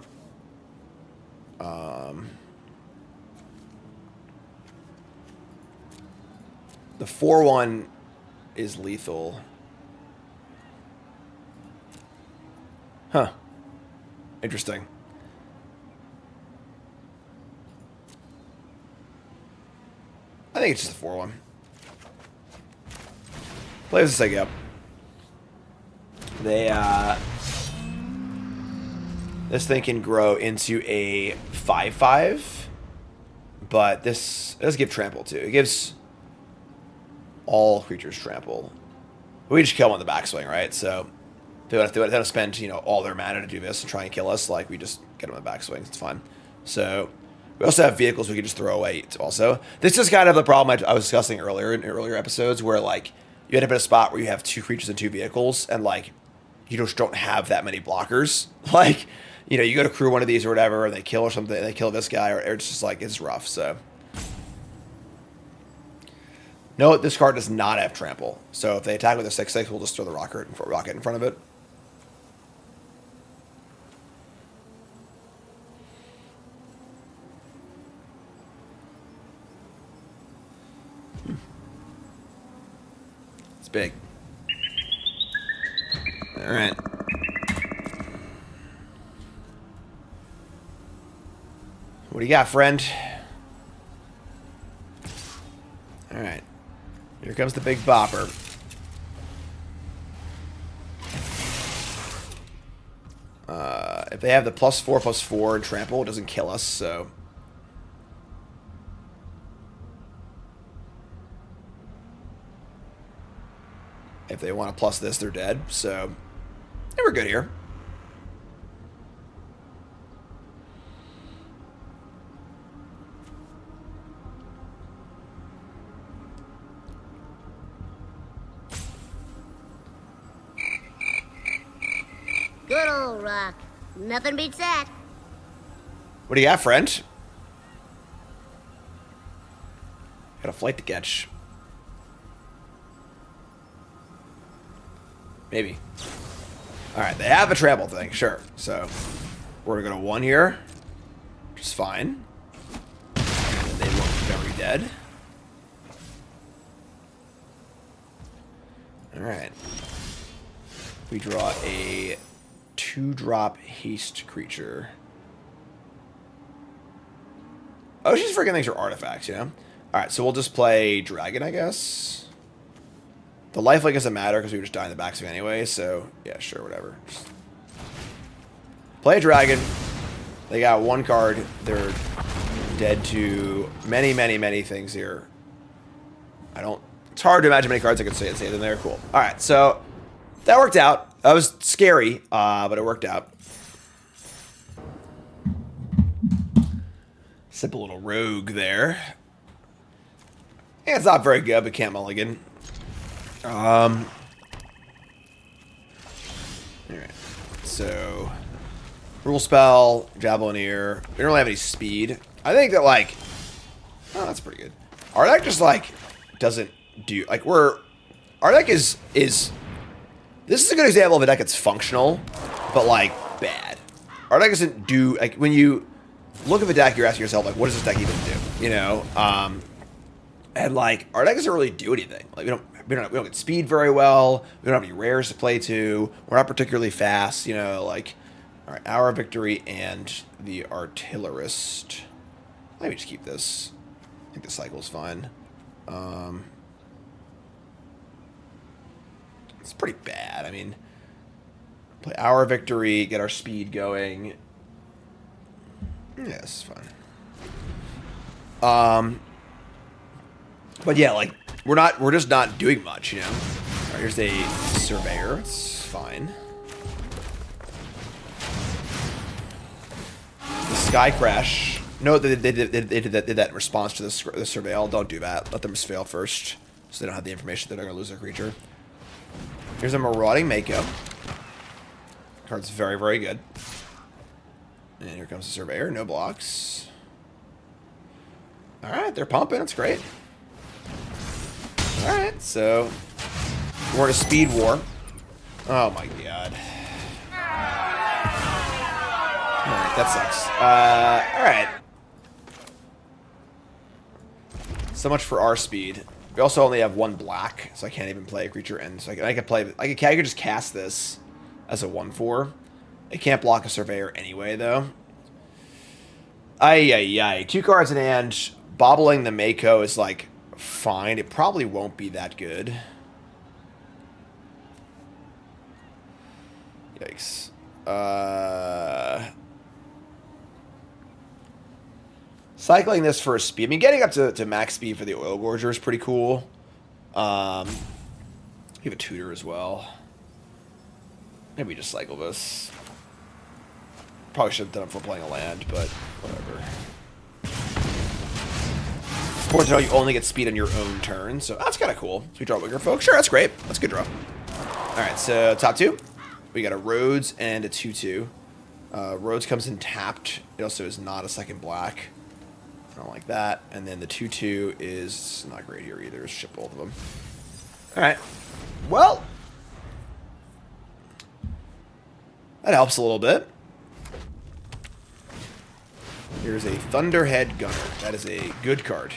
The 4/1 is lethal. Huh. Interesting. I think it's just a 4-1. Play as a seg up. They, this thing can grow into a 5/5, but this does give trample too. It gives all creatures trample. We just kill them on the backswing, right? So they don't have to spend, you know, all their mana to do this and try and kill us. Like, we just get them on the backswing. It's fine. So we also have vehicles we can just throw away also. This is kind of the problem I was discussing earlier in earlier episodes, where like you end up in a spot where you have 2 creatures and 2 vehicles, and like you just don't have that many blockers. Like, you know, you go to crew one of these or whatever, and they kill or something, they kill this guy, or it's just like, it's rough. So no, this card does not have trample. So if they attack with a 6/6, we'll just throw the rocket in front of it. It's big. All right. What do you got, friend? All right. Here comes the big bopper. If they have the +4/+4 and trample, it doesn't kill us, so. If they want to plus this, they're dead, so. Yeah, we're good here. Good old rock. Nothing beats that. What do you got, friend? Got a flight to catch. Maybe. Alright, they have a trample thing, sure. So, we're gonna go to 1 here. Which is fine. And they look very dead. Alright. We draw a 2-drop haste creature. Oh, she's freaking things are artifacts, you know? Alright, so we'll just play dragon, I guess. The lifelink doesn't matter because we would just die in the backswing anyway, so yeah, sure, whatever. Just play a dragon. They got 1 card. They're dead to many, many, many things here. It's hard to imagine many cards I could say in there. Cool. Alright, so that worked out. That was scary, but it worked out. Simple little rogue there. Yeah, it's not very good, but can't mulligan. Alright. So, rule spell, Javelineer. We don't really have any speed. I think that, like, oh, that's pretty good. Our deck just, like, doesn't do, like, our deck is, this is a good example of a deck that's functional, but, like, bad. Our deck doesn't do, like, when you look at the deck, you're asking yourself, like, what does this deck even do? You know? And, like, our deck doesn't really do anything. Like, we don't get speed very well. We don't have any rares to play to. We're not particularly fast, you know, like, all right, Hour of Victory and the Artillerist. Let me just keep this. I think the cycle's fine. It's pretty bad. I mean, play Hour of Victory, get our speed going. Yeah, it's fine. But yeah, like, we're just not doing much, you know. All right, here's a Surveyor. It's fine. The Sky Crash. No, they did that in response to the Surveil. Don't do that. Let them fail first, so they don't have the information that they're going to lose their creature. Here's a Marauding Mako. Card's very, very good. And here comes the Surveyor. No blocks. All right, they're pumping. It's great. Alright, so we're in a speed war. Oh my god. Alright, that sucks. Alright. So much for our speed. We also only have 1 black, so I can't even play a creature, and so I could just cast this as a 1/4. It can't block a Surveyor anyway, though. Ay, ay, ay. 2 cards in hand. Bobbling the Mako is, like, fine. It probably won't be that good. Yikes. Cycling this for a speed. I mean, getting up to max speed for the Oil Gorger is pretty cool. You have a Tutor as well. Maybe just cycle this. Probably should have done it before playing a land, but whatever. Important to know you only get speed on your own turn, so that's kind of cool. So we draw Wicker Folk. Sure, that's great. That's a good draw. Alright, so top 2. We got a Rhodes and a 2-2. Rhodes comes in tapped. It also is not a second black. I don't like that. And then the 2-2 is not great here either. Ship both of them. Alright. Well, that helps a little bit. Here's a Thunderhead Gunner. That is a good card.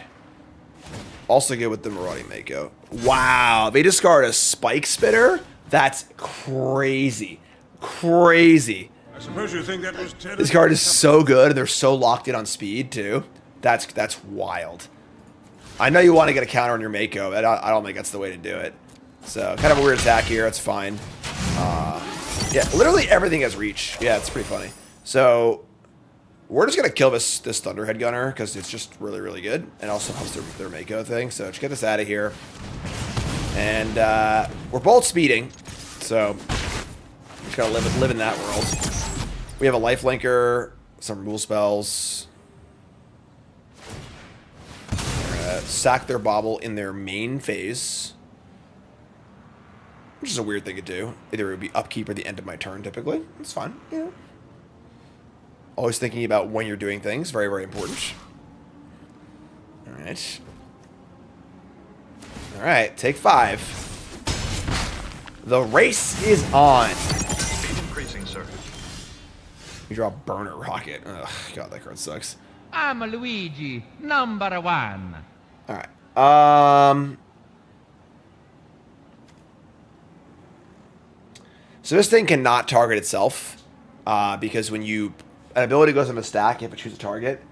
Also good with the Marauding Mako. Wow, they discard a Spike Spitter? That's crazy. Crazy. I suppose you think that was This card is so good, and they're so locked in on speed, too. That's wild. I know you want to get a counter on your Mako, but I don't think that's the way to do it. So, kind of a weird attack here. That's fine. Yeah, literally everything has reach. Yeah, it's pretty funny. So, we're just going to kill this Thunderhead Gunner, because it's just really, really good. And also helps their Mako thing. So, just get this out of here. And we're both speeding. So, just got to live in that world. We have a Lifelinker, some rule spells. Sack their Bauble in their main phase. Which is a weird thing to do. Either it would be upkeep or the end of my turn, typically. It's fine. Yeah. Always thinking about when you're doing things. Very, very important. Alright. Alright, take 5. The race is on. Speed increasing, sir. You draw Burner Rocket. Ugh, God, that card sucks. I'm Luigi, number 1. Alright. So this thing cannot target itself. Because when an ability goes on a stack, you have to choose a target.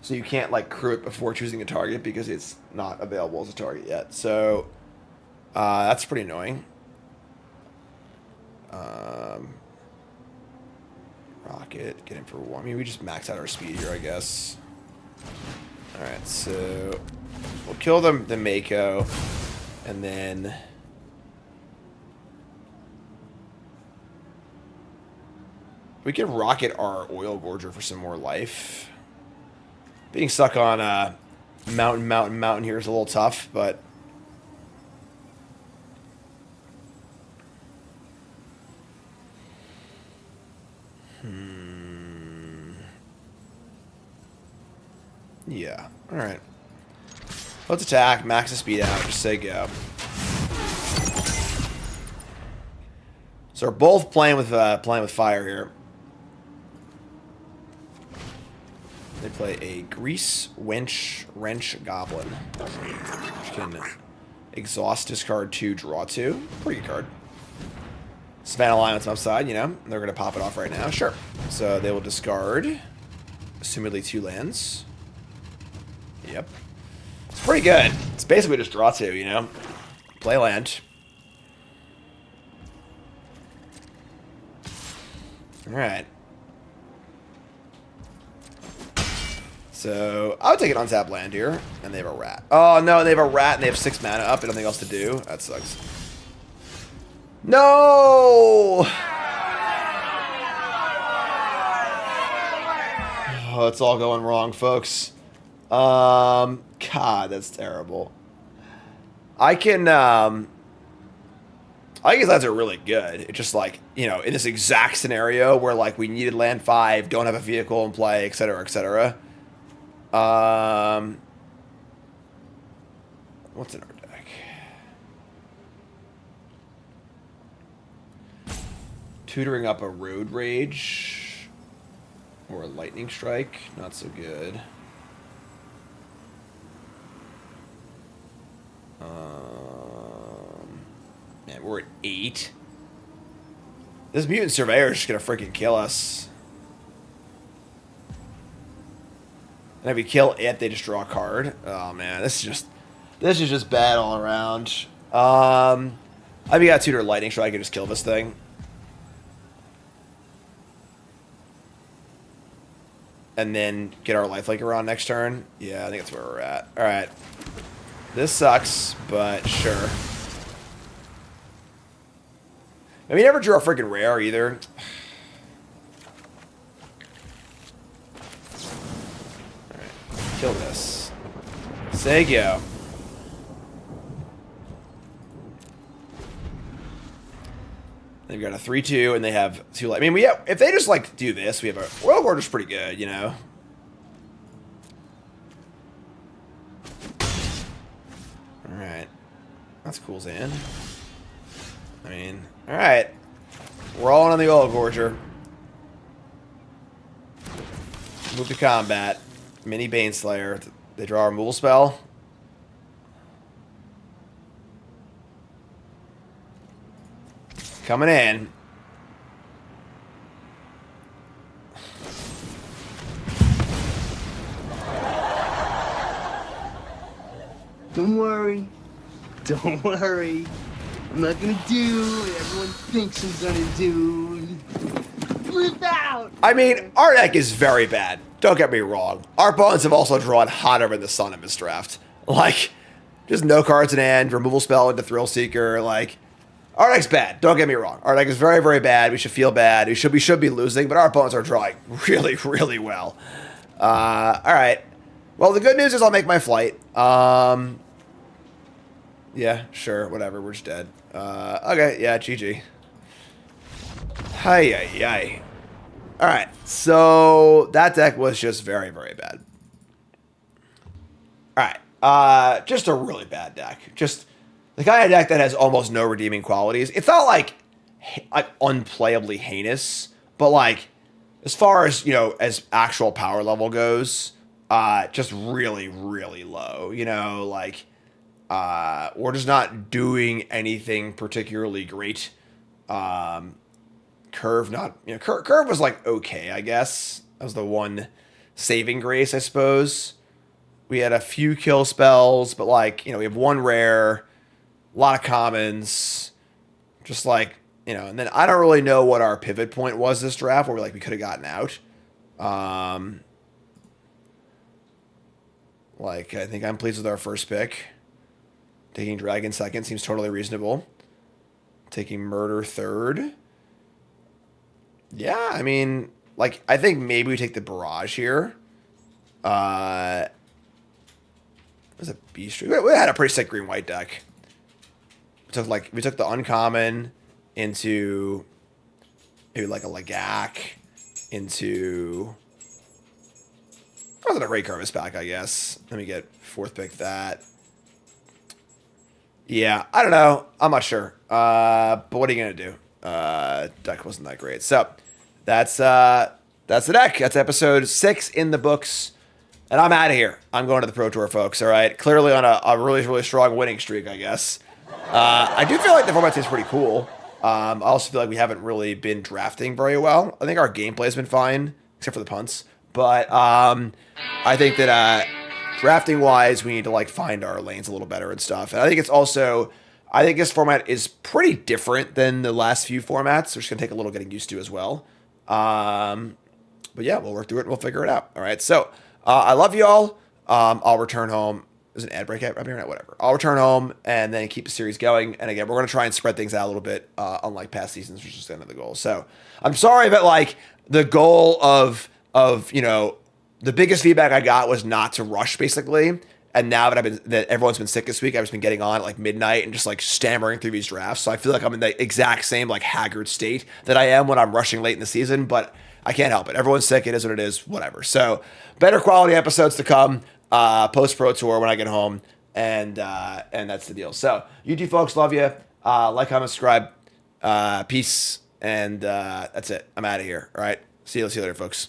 So you can't, like, crew it before choosing a target because it's not available as a target yet. So, that's pretty annoying. Rocket, get in for 1. I mean, we just max out our speed here, I guess. Alright, so we'll kill the Mako, and then we can rocket our Oil Gorger for some more life. Being stuck on mountain here is a little tough, but yeah. Alright. Let's attack, max the speed out, just say go. So we're both playing with fire here. They play a Grease Wrench Goblin. Which can exhaust, discard 2, draw 2. Pretty good card. Savannah Alliance upside, you know. They're going to pop it off right now. Sure. So they will discard, assumedly 2 lands. Yep. It's pretty good. It's basically just draw 2, you know. Play land. Alright. So, I would take an untapped land here. And they have a rat. Oh, no, they have a rat and they have 6 mana up and nothing else to do. That sucks. No! Oh, it's all going wrong, folks. God, that's terrible. I think his lands are really good. It's just like, you know, in this exact scenario where, like, we needed land 5, don't have a vehicle in play, etc., etc. What's in our deck? Tutoring up a Road Rage or a Lightning Strike. Not so good. Man, we're at 8. This Mutant Surveyor is just going to freaking kill us. And if we kill it, they just draw a card. Oh, man. This is just bad all around. I mean, we got Tutor Lightning, so I can just kill this thing. And then get our lifelinker on next turn. Yeah, I think that's where we're at. All right. This sucks, but sure. I mean, never drew a freaking rare either. Alright. Kill this. Say go. They've got a 3/2, and they have 2 light. I mean, if they just, like, do this, we have a... Royal Order's pretty good, you know? Alright. That's cool, Zan. I mean, alright. We're all on the Oil Gorger. Move to combat. Mini Baneslayer. They draw a removal spell. Coming in. Don't worry. Don't worry. I'm not gonna do what everyone thinks I'm gonna do. Flip out! I mean, our deck is very bad. Don't get me wrong. Our opponents have also drawn hotter than the sun in this draft. Like, just no cards in hand, removal spell into Thrill Seeker, like... Our deck's bad. Don't get me wrong. Our deck is very, very bad. We should feel bad. We should be losing, but our opponents are drawing really, really well. All right. Well, the good news is I'll make my flight. Yeah, sure, whatever. We're just dead. Okay, yeah, GG. Hi. All right, so that deck was just very, very bad. All right, just a really bad deck. Just the kind of deck that has almost no redeeming qualities. It's not like unplayably heinous, but like as far as, you know, as actual power level goes, just really, really low. You know, like we're just not doing anything particularly great. Curve Curve was like okay, I guess. That was the one saving grace, I suppose. We had a few kill spells, but like, you know, we have one rare. A lot of commons, just like, you know, and then I don't really know what our pivot point was this draft where we could have gotten out. Like, I think I'm pleased with our first pick. Taking Dragon second seems totally reasonable. Taking Murder third. Yeah, I mean, like, I think maybe we take the Barrage here. It was a Beast. We had a pretty sick green-white deck. We took the uncommon into maybe like a Lagak into... I wasn't a Ray Carvis back, I guess. Let me get fourth pick that. Yeah, I don't know. I'm not sure. But what are you going to do? Deck wasn't that great. So, that's the deck. That's episode 6 in the books. And I'm out of here. I'm going to the Pro Tour, folks, all right? Clearly on a really, really strong winning streak, I guess. I do feel like the format is pretty cool. I also feel like we haven't really been drafting very well. I think our gameplay has been fine, except for the punts. But I think that drafting-wise, we need to like find our lanes a little better and stuff. And I think it's also, I think this format is pretty different than the last few formats. We're just going to take a little getting used to as well. But yeah, we'll work through it and we'll figure it out. All right, so I love you all. I'll return home. There's an ad break up here, whatever. I'll return home and then keep the series going. And again, we're going to try and spread things out a little bit, unlike past seasons, which is the end of the goal. So I'm sorry, but like the goal of, you know, the biggest feedback I got was not to rush basically. And now that everyone's been sick this week, I've just been getting on at like midnight and just like stammering through these drafts. So I feel like I'm in the exact same like haggard state that I am when I'm rushing late in the season, but I can't help it. Everyone's sick. It is what it is. Whatever. So better quality episodes to come. Post Pro Tour when I get home, and that's the deal. So, you folks, love you. Like, comment, subscribe. Peace, and that's it. I'm out of here. All right. See you later, folks.